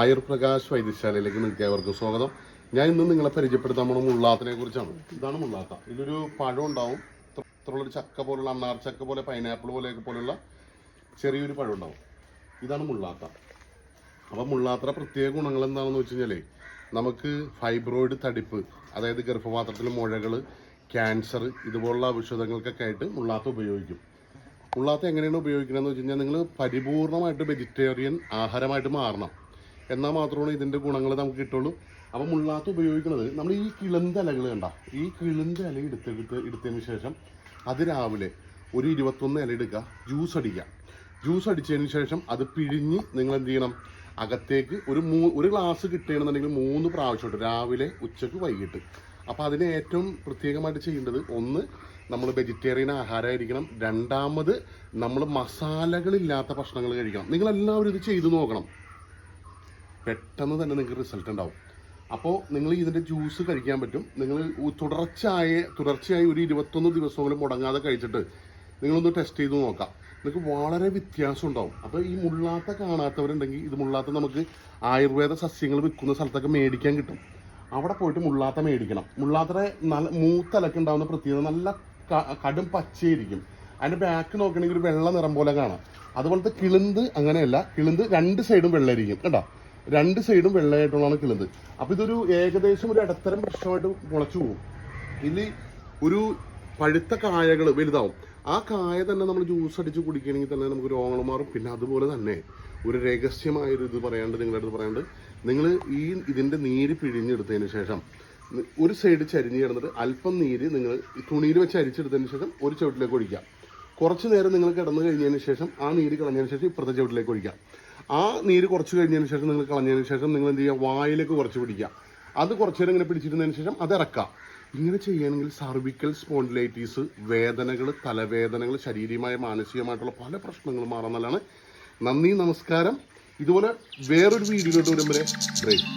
ആയുർപ്രകാശ് വൈദ്യശാലയിലേക്ക് നിങ്ങൾക്ക് ഏവർക്കും സ്വാഗതം. ഞാൻ ഇന്ന് നിങ്ങളെ പരിചയപ്പെടുത്താൻ പോണ മുള്ളാത്തിനെ കുറിച്ചാണ്. ഇതാണ് മുള്ളാത്ത. ഇതൊരു പഴം ഉണ്ടാവും, ഇത്രയുള്ളൊരു ചക്ക പോലുള്ള അണ്ണാർ ചക്ക പോലെ പൈനാപ്പിൾ പോലെയൊക്കെ പോലുള്ള ചെറിയൊരു പഴം ഉണ്ടാവും. ഇതാണ് മുള്ളാത്ത. അപ്പം മുള്ളാത്തയുടെ പ്രത്യേക ഗുണങ്ങൾ എന്താണെന്ന് വെച്ച് കഴിഞ്ഞാൽ നമുക്ക് ഫൈബ്രോയിഡ് തടിപ്പ്, അതായത് ഗർഭപാത്രത്തിൽ മുഴകൾ, ക്യാൻസർ ഇതുപോലുള്ള ഔഷധങ്ങൾക്കൊക്കെ ആയിട്ട് മുള്ളാത്ത ഉപയോഗിക്കും. മുള്ളാത്ത എങ്ങനെയാണ് ഉപയോഗിക്കണമെന്ന് വെച്ച് കഴിഞ്ഞാൽ നിങ്ങൾ പരിപൂർണമായിട്ട് വെജിറ്റേറിയൻ ആഹാരമായിട്ട് മാറണം, എന്നാൽ മാത്രമാണ് ഇതിൻ്റെ ഗുണങ്ങൾ നമുക്ക് കിട്ടുള്ളൂ. അപ്പോൾ മുള്ളാത്ത ഉപയോഗിക്കുന്നത് നമ്മൾ ഈ കിളുന്ത ഇലകൾ കണ്ട, ഈ കിളുന്ത ഇല എടുത്തതിന് ശേഷം അത് രാവിലെ ഒരു 21 ഇല എടുക്കുക, ജ്യൂസ് അടിക്കുക. ജ്യൂസ് അടിച്ചതിന് ശേഷം അത് പിഴിഞ്ഞ് നിങ്ങൾ എന്ത് ചെയ്യണം, അകത്തേക്ക് ഒരു ഗ്ലാസ് കിട്ടുകയാണെന്നുണ്ടെങ്കിൽ 3 പ്രാവശ്യമായിട്ട് രാവിലെ, ഉച്ചക്ക്, വൈകിട്ട്. അപ്പോൾ അതിന് ഏറ്റവും പ്രത്യേകമായിട്ട് ചെയ്യേണ്ടത്, ഒന്ന് നമ്മൾ വെജിറ്റേറിയൻ ആഹാരമായിരിക്കണം, രണ്ടാമത് നമ്മൾ മസാലകളില്ലാത്ത ഭക്ഷണങ്ങൾ കഴിക്കണം. നിങ്ങളെല്ലാവരും ഇത് ചെയ്തു നോക്കണം, പെട്ടെന്ന് തന്നെ നിങ്ങൾക്ക് റിസൾട്ട് ഉണ്ടാവും. അപ്പോൾ നിങ്ങൾ ഇതിൻ്റെ ജ്യൂസ് കഴിക്കാൻ പറ്റും. നിങ്ങൾ തുടർച്ചയായി ഒരു 21 ദിവസമെങ്കിലും മുടങ്ങാതെ കഴിച്ചിട്ട് നിങ്ങളൊന്ന് ടെസ്റ്റ് ചെയ്ത് നോക്കാം. നിങ്ങൾക്ക് വളരെ വ്യത്യാസം ഉണ്ടാവും. അപ്പോൾ ഈ മുള്ളാത്ത കാണാത്തവരുണ്ടെങ്കിൽ, ഇത് മുള്ളാത്ത നമുക്ക് ആയുർവേദ സസ്യങ്ങൾ വിൽക്കുന്ന സ്ഥലത്തൊക്കെ മേടിക്കാൻ കിട്ടും. അവിടെ പോയിട്ട് മുള്ളാത്ത മേടിക്കണം. മുള്ളാത്തയുടെ നല്ല മൂത്തലക്ക് ഉണ്ടാകുന്ന പ്രത്യേകത നല്ല കടും പച്ചയായിരിക്കും. അതിൻ്റെ ബാക്ക് നോക്കണമെങ്കിൽ ഒരു വെള്ള നിറം പോലെ കാണാം. അതുപോലത്തെ കിളുന്ത് അങ്ങനെയല്ല, കിളുന്ത് 2 സൈഡും വെള്ളമായിരിക്കും കേട്ടോ, 2 സൈഡും വെള്ളയായിട്ടുള്ളതാണ് കിളുന്ത്. അപ്പോൾ ഇതൊരു ഏകദേശം ഒരു ഇടത്തരം വൃക്ഷമായിട്ട് മുളച്ചു പോകും. ഇതിൽ ഒരു പഴുത്ത കായകൾ വലുതാവും. ആ കായ തന്നെ നമ്മൾ ജ്യൂസ് അടിച്ച് കുടിക്കുകയാണെങ്കിൽ തന്നെ നമുക്ക് രോഗങ്ങൾ മാറും. പിന്നെ അതുപോലെ തന്നെ ഒരു രഹസ്യമായൊരു ഇത് പറയാണ്ട്, നിങ്ങളുടെ അടുത്ത് പറയാണ്ട്, നിങ്ങൾ ഇതിൻ്റെ നീര് പിഴിഞ്ഞെടുത്തതിന് ശേഷം ഒരു സൈഡ് ചരിഞ്ഞ് കിടന്നിട്ട് അല്പം നീര് നിങ്ങൾ തുണിയിൽ വെച്ച് അരിച്ചെടുത്തതിന് ശേഷം ഒരു ചുവട്ടിലേക്ക് ഒഴിക്കാം. കുറച്ച് നേരം നിങ്ങൾ കിടന്നു കഴിഞ്ഞതിന് ശേഷം ആ നീര് കളഞ്ഞതിന് ശേഷം ഇപ്പുറത്തെ ചുവട്ടിലേക്ക് ഒഴിക്കാം. ആ നീര് കുറച്ച് കഴിഞ്ഞതിന് ശേഷം നിങ്ങൾ കളഞ്ഞതിന് ശേഷം നിങ്ങൾ എന്ത് ചെയ്യുക, വായിലേക്ക് കുറച്ച് പിടിക്കുക. അത് കുറച്ച് നേരം ഇങ്ങനെ പിടിച്ചിരുന്നതിന് ശേഷം അത് ഇറക്കുക. ഇങ്ങനെ ചെയ്യുകയാണെങ്കിൽ സർവിക്കൽ സ്പോണ്ടിലൈറ്റീസ്, വേദനകൾ, തലവേദനകൾ, ശാരീരികമായ മാനസികമായിട്ടുള്ള പല പ്രശ്നങ്ങളും മാറാൻ നല്ലതാണ്. നന്ദി, നമസ്കാരം. ഇതുപോലെ വേറൊരു വീഡിയോയിലോട്ട് വരുമ്പോൾ ബ്രേക്ക്.